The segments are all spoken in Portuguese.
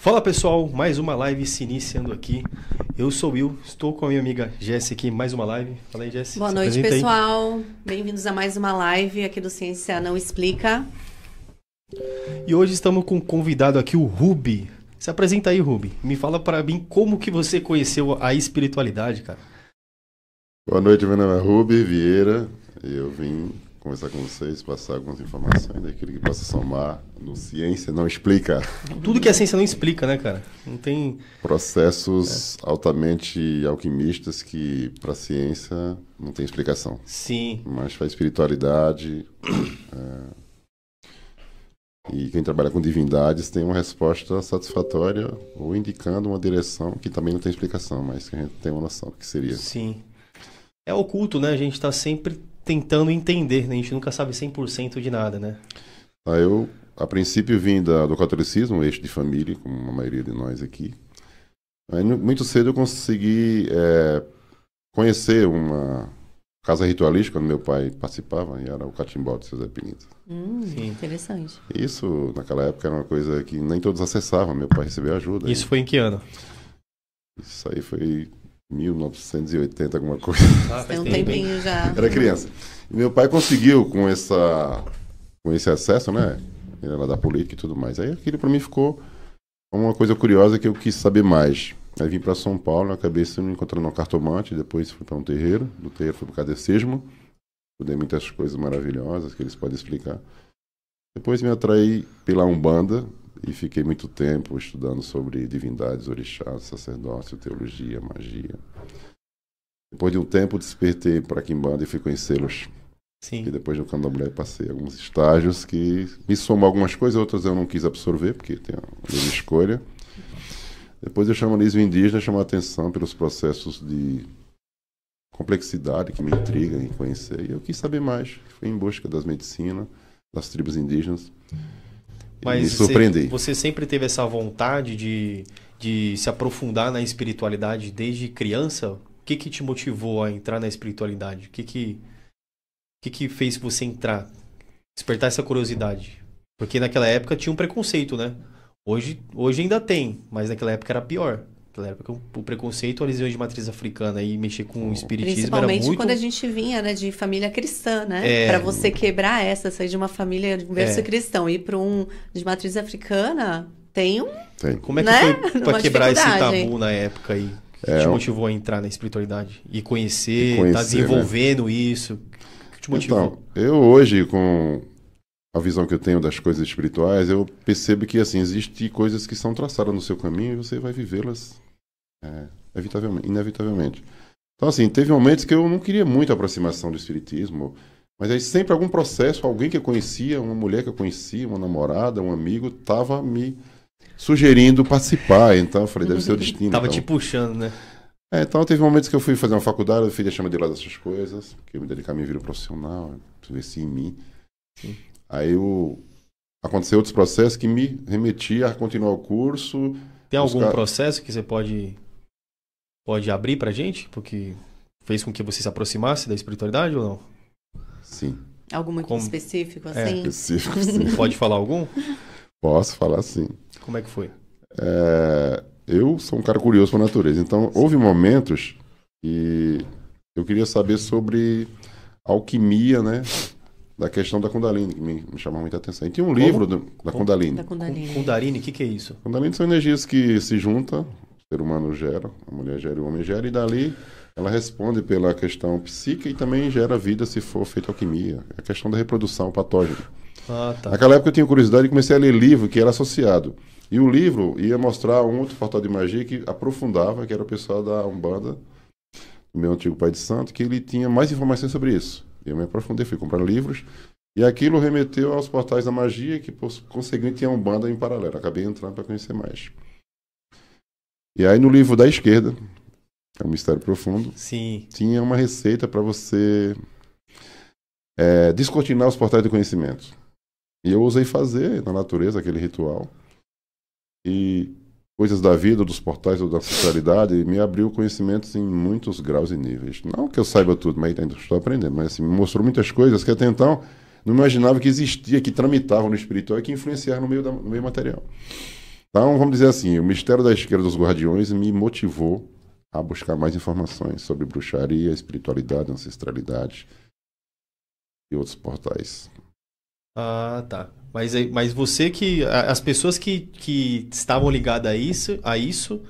Fala pessoal, mais uma live se iniciando aqui. Eu sou o Will, estou com a minha amiga Jessi aqui, mais uma live. Fala aí, Jessi. Boa noite, pessoal. Bem-vindos a mais uma live aqui do Ciência Não Explica. E hoje estamos com um convidado aqui, o Rubi. Se apresenta aí, Rubi. Me fala para mim como que você conheceu a espiritualidade, cara. Boa noite, meu nome é Rubi Vieira. Eu vim conversar com vocês, passar algumas informações daquilo que possa somar no Ciência Não Explica. Tudo que a ciência não explica, né, cara? Não tem... Processos altamente alquimistas que para a ciência não tem explicação. Sim. Mas para a espiritualidade e quem trabalha com divindades tem uma resposta satisfatória ou indicando uma direção que também não tem explicação, mas que a gente tem uma noção do que seria. Sim. É oculto, né? A gente está sempre tentando entender, né? A gente nunca sabe 100% de nada, né? Eu, a princípio, vim do catolicismo, eixo de família, como a maioria de nós aqui. Aí, muito cedo eu consegui conhecer uma casa ritualística, onde meu pai participava, e era o Catimbó de José Pinito. Interessante. Isso, naquela época, era uma coisa que nem todos acessavam, meu pai recebeu ajuda. Isso foi em que ano? Isso aí foi 1980, alguma coisa. Tem um tempinho já. Era criança. E meu pai conseguiu com esse acesso, né? Ele era da política e tudo mais. Aí aquilo para mim ficou uma coisa curiosa que eu quis saber mais. Aí vim para São Paulo, acabei se encontrando um cartomante, depois fui para um terreiro, do terreiro fui para o catecismo, estudei muitas coisas maravilhosas que eles podem explicar. Depois me atraí pela Umbanda e fiquei muito tempo estudando sobre divindades, orixás, sacerdócio, teologia, magia. Depois de um tempo despertei para a Quimbanda e fui conhecê-los. Sim. E depois no Candomblé passei alguns estágios que me somam algumas coisas, outras eu não quis absorver, porque tem a minha escolha. Depois o xamanismo indígena chamou a atenção pelos processos de complexidade que me intrigam em conhecer. E eu quis saber mais. Fui em busca das medicinas, das tribos indígenas. Mas me surpreendi. Você sempre teve essa vontade de se aprofundar na espiritualidade desde criança? O que te motivou a entrar na espiritualidade? O que fez você entrar? Despertar essa curiosidade? Porque naquela época tinha um preconceito, né? Hoje ainda tem, mas naquela época era pior. Naquela época o preconceito, a religião de matriz africana e mexer com o espiritismo era muito... Principalmente quando a gente vinha, né, de família cristã, né? Para você quebrar sair de uma família de berço cristão e ir para um de matriz africana, tem. Como é que né? foi para quebrar esse tabu na época aí? Que te motivou a entrar na espiritualidade? E conhecer, tá desenvolvendo, né? Isso? O que te motivou? Então, eu hoje, com a visão que eu tenho das coisas espirituais, eu percebo que, assim, existem coisas que são traçadas no seu caminho e você vai vivê-las inevitavelmente. Então, assim, teve momentos que eu não queria muito a aproximação do espiritismo, mas aí sempre algum processo, alguém que eu conhecia, uma mulher que eu conhecia, uma namorada, um amigo, estava me sugerindo participar. Então, eu falei, deve ser o destino. Tava então te puxando, né? Então, teve momentos que eu fui fazer uma faculdade, eu fui deixando de lado essas coisas, porque eu me dedicar à minha vida profissional, investir em mim. Sim. Aí aconteceu outros processos que me remetiam a continuar o curso. Tem algum processo que você pode abrir pra gente? Porque fez com que você se aproximasse da espiritualidade ou não? Sim. Algum muito específico, assim? Específico, sim. Pode falar algum? Posso falar, sim. Como é que foi? Eu sou um cara curioso por natureza. Então, houve momentos que eu queria saber sobre alquimia, né? Da questão da Kundalini, que me chamou muita atenção. E tinha um livro da Kundalini. Da Kundalini. Kundalini, o que é isso? Kundalini são energias que se juntam, o ser humano gera, a mulher gera e o homem gera, e dali ela responde pela questão psíquica e também gera vida se for feita alquimia. É a questão da reprodução patógena. Ah, tá. Naquela época eu tinha curiosidade e comecei a ler livro que era associado. E o livro ia mostrar um outro portal de magia que aprofundava, que era o pessoal da Umbanda, do meu antigo pai de santo, que ele tinha mais informações sobre isso. Eu me aprofundei, fui comprar livros, e aquilo remeteu aos portais da magia, que por conseguinte tinha Umbanda em paralelo. Acabei entrando para conhecer mais. E aí no livro da esquerda, é um mistério profundo, sim, tinha uma receita para você descortinar os portais do conhecimento. E eu ousei fazer na natureza aquele ritual. E coisas da vida, dos portais ou da ancestralidade, me abriu conhecimentos em muitos graus e níveis. Não que eu saiba tudo, mas ainda estou aprendendo. Mas assim, me mostrou muitas coisas que até então não imaginava que existia, que tramitavam no espiritual e que influenciavam no meio material. Então, vamos dizer assim, o Mistério da Esquerda dos Guardiões me motivou a buscar mais informações sobre bruxaria, espiritualidade, ancestralidade e outros portais. Ah, tá. Mas você que... As pessoas que estavam ligadas a isso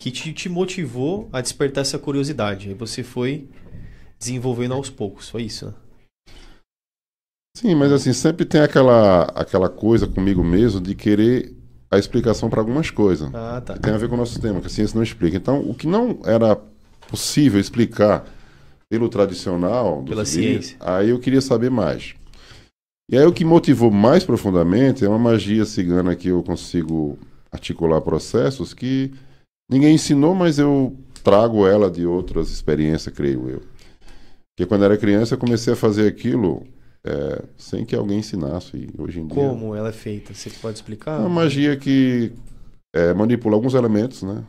que te motivou a despertar essa curiosidade. Aí você foi desenvolvendo aos poucos, foi isso, né? Sim, mas assim, sempre tem aquela coisa comigo mesmo de querer a explicação para algumas coisas. Ah, tá. Que tem a ver com o nosso tema, que a ciência não explica. Então, o que não era possível explicar pelo tradicional, pela ciência, aí eu queria saber mais. E aí o que motivou mais profundamente é uma magia cigana que eu consigo articular processos que ninguém ensinou, mas eu trago ela de outras experiências, creio eu. Porque quando eu era criança eu comecei a fazer aquilo sem que alguém ensinasse. E hoje em dia... Como ela é feita? Você pode explicar? Uma magia que manipula alguns elementos, né?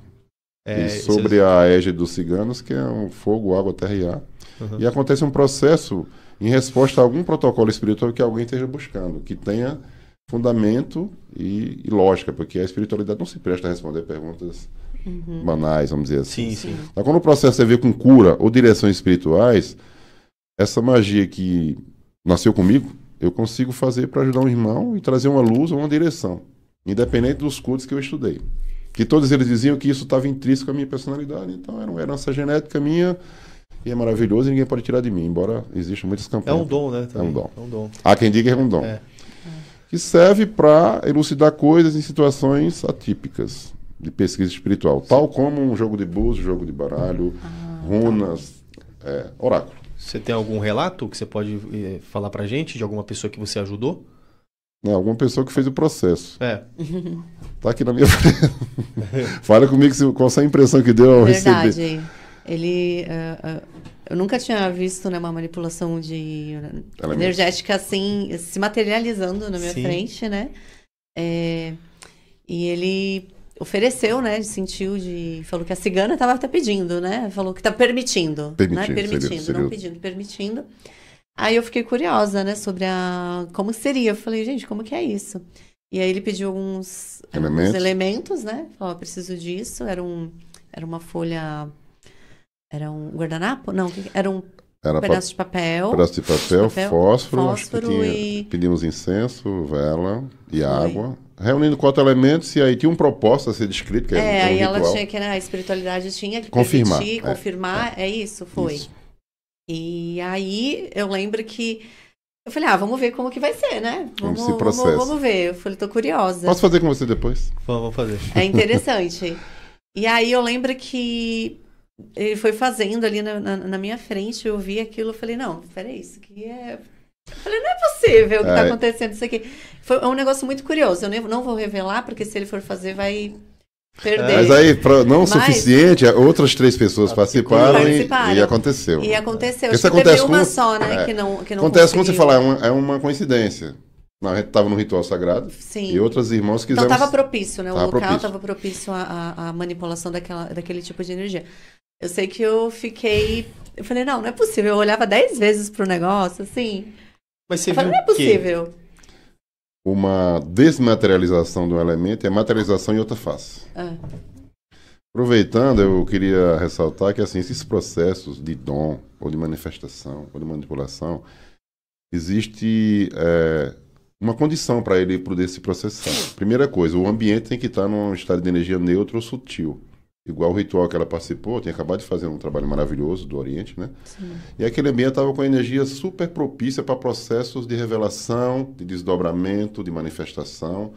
E sobre a égide dos ciganos, que é um fogo, água, terra e ar. Uhum. E acontece um processo em resposta a algum protocolo espiritual que alguém esteja buscando, que tenha fundamento e lógica, porque a espiritualidade não se presta a responder perguntas banais, vamos dizer assim. Sim, sim. Então, quando o processo tem a ver com cura ou direções espirituais, essa magia que nasceu comigo, eu consigo fazer para ajudar um irmão e trazer uma luz ou uma direção, independente dos cultos que eu estudei. Que todos eles diziam que isso estava intrínseco à minha personalidade, então era uma herança genética minha e é maravilhoso e ninguém pode tirar de mim, embora existam muitas campanhas. É um dom, né? Também. É um dom. É um dom. Há quem diga que é um dom. Que serve para elucidar coisas em situações atípicas de pesquisa espiritual, tal como um jogo de búzios, jogo de baralho, runas, oráculo. Você tem algum relato que você pode falar pra gente de alguma pessoa que você ajudou? Não, alguma pessoa que fez o processo. Tá aqui na minha frente. Fala comigo qual foi a impressão que deu ao receber. Verdade. Ele... eu nunca tinha visto, né, uma manipulação de energética assim, se materializando na minha frente, né? E ele ofereceu, né? Falou que a cigana estava até pedindo, né? Falou que está permitindo. Permitindo, seria. Não pedindo, permitindo. Aí eu fiquei curiosa, né? Sobre como seria. Eu falei, gente, como que é isso? E aí ele pediu alguns elementos, né? Falou, preciso disso. Era uma folha... Era um guardanapo? Não, era um pedaço de papel. Pedaço de papel, fósforo e... Pedimos incenso, vela e água. Reunindo 4 elementos e aí tinha um propósito a ser descrito. Que aí ela tinha que, a espiritualidade tinha que permitir, confirmar. Isso, foi. Isso. E aí eu lembro que eu falei, vamos ver como que vai ser, né? Vamos ver. Eu falei, tô curiosa. Posso fazer com você depois? Vamos fazer. É interessante. E aí eu lembro que ele foi fazendo ali na minha frente, eu vi aquilo, eu falei, não, peraí, isso aqui é... Eu falei, não é possível o que tá acontecendo isso aqui. Foi um negócio muito curioso, eu não vou revelar, porque se ele for fazer, vai perder. Mas aí, suficiente, outras 3 pessoas participaram. E aconteceu. E aconteceu, acho que teve uma só, né, que não acontece quando você fala, é uma coincidência. Não, a gente estava no ritual sagrado. Sim. E outras irmãos quiseram... Então estava propício, né? O local estava propício à manipulação daquele tipo de energia. Eu sei que eu falei, não é possível. Eu olhava 10 vezes pro negócio, assim. Mas você não é possível. Uma desmaterialização de um elemento é materialização em outra face. Aproveitando, eu queria ressaltar que assim, esses processos de dom, ou de manifestação, ou de manipulação, existe uma condição para ele poder se processar. Primeira coisa, o ambiente tem que estar num estado de energia neutro ou sutil. Igual o ritual que ela participou, tinha acabado de fazer um trabalho maravilhoso do Oriente, né? Sim. E aquele ambiente estava com energia super propícia para processos de revelação, de desdobramento, de manifestação,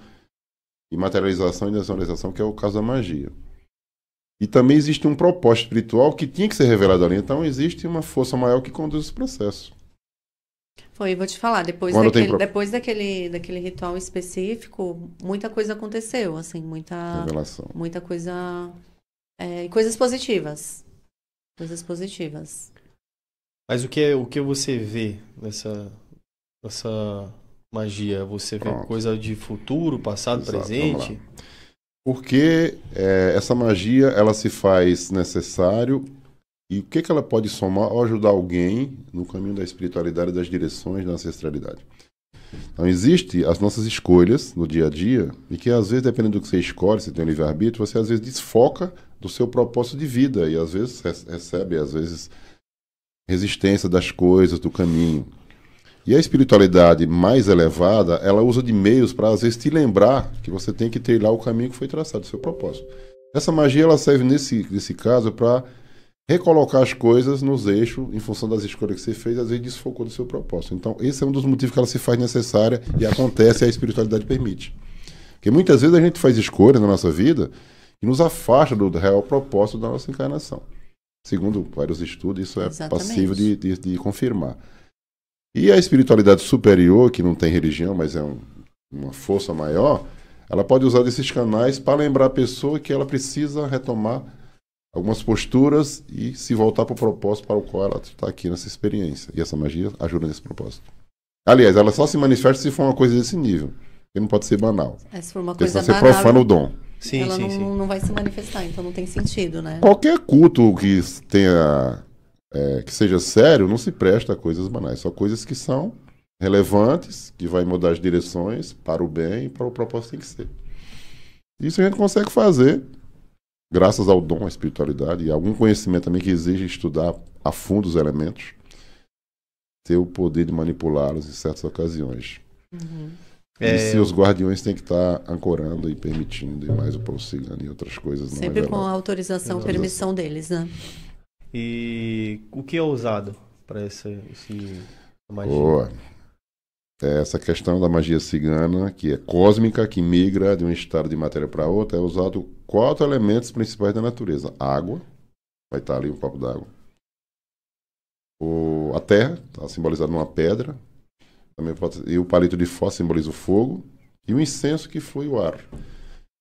e materialização e desvalorização, que é o caso da magia. E também existe um propósito espiritual que tinha que ser revelado ali. Então existe uma força maior que conduz esse processo. Vou te falar, depois daquele ritual específico, muita coisa aconteceu, assim, muita revelação. Muita coisa... coisas positivas. Coisas positivas. Mas o que você vê nessa magia? Você vê coisa de futuro, passado, presente? Porque essa magia, ela se faz necessário. E o que ela pode somar ou ajudar alguém no caminho da espiritualidade e das direções da ancestralidade? Então, existem as nossas escolhas no dia a dia, e que às vezes, dependendo do que você escolhe, você tem um livre-arbítrio, você às vezes desfoca do seu propósito de vida, e às vezes recebe, às vezes, resistência das coisas, do caminho. E a espiritualidade mais elevada, ela usa de meios para, às vezes, te lembrar que você tem que trilhar o caminho que foi traçado, do seu propósito. Essa magia, ela serve, nesse caso, para recolocar as coisas nos eixos, em função das escolhas que você fez, às vezes desfocou do seu propósito. Então, esse é um dos motivos que ela se faz necessária e acontece e a espiritualidade permite. Porque muitas vezes a gente faz escolhas na nossa vida que nos afasta do real propósito da nossa encarnação. Segundo vários estudos, isso é passível de confirmar. E a espiritualidade superior, que não tem religião, mas é uma força maior, ela pode usar desses canais para lembrar a pessoa que ela precisa retomar algumas posturas e se voltar para o propósito para o qual ela está aqui nessa experiência. E essa magia ajuda nesse propósito. Aliás, ela só se manifesta se for uma coisa desse nível. Que não pode ser banal. Se for uma coisa banal, você profana o dom. Sim, ela não vai se manifestar, então não tem sentido, né? Qualquer culto que tenha, que seja sério, não se presta a coisas banais. Só coisas que são relevantes, que vai mudar as direções para o bem e para o propósito que tem que ser. Isso a gente consegue fazer graças ao dom, à espiritualidade e algum conhecimento também que exige estudar a fundo os elementos, ter o poder de manipulá-los em certas ocasiões. Uhum. E se os guardiões têm que estar ancorando e permitindo, e mais o Procigano e outras coisas. Sempre com a autorização, permissão deles, né? E o que é usado para essa magia? Boa. Essa questão da magia cigana, que é cósmica, que migra de um estado de matéria para outro, é usado 4 elementos principais da natureza. Água, vai estar ali um copo d'água. A terra, está simbolizada numa pedra. Também e o palito de fósforo simboliza o fogo. E o incenso, que flui o ar.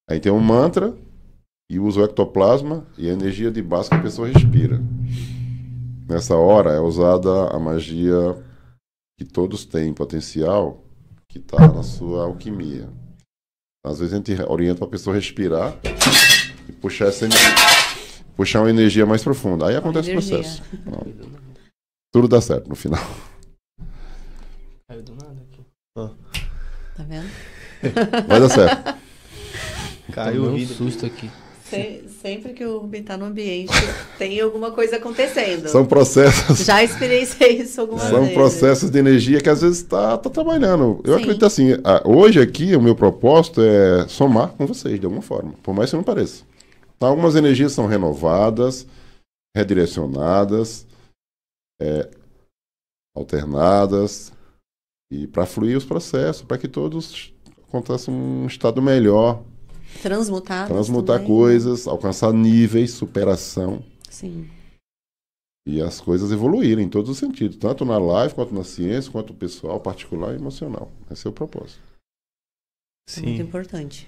Aí tem um mantra, e usa o ectoplasma e a energia de base que a pessoa respira. Nessa hora é usada a magia que todos têm potencial, que está na sua alquimia. Às vezes a gente orienta a pessoa a respirar e puxar essa energia, puxar uma energia mais profunda. Aí acontece o processo. Tudo dá certo no final. Caiu do nada aqui. Tá vendo? Vai dar certo. Caiu um susto aqui. Sempre que o Rubem está no ambiente, tem alguma coisa acontecendo. São processos. Já experienciei isso algumas vezes. São processos de energia que às vezes está trabalhando. Eu acredito assim, hoje aqui o meu propósito é somar com vocês, de alguma forma. Por mais que não pareça. Então, algumas energias são renovadas, redirecionadas, alternadas, e para fluir os processos, para que todos aconteçam um estado melhor. Transmutar coisas, alcançar níveis, superação. Sim. E as coisas evoluírem em todos os sentidos, tanto na live, quanto na ciência, quanto pessoal, particular e emocional. Esse é o propósito. Sim. Muito importante.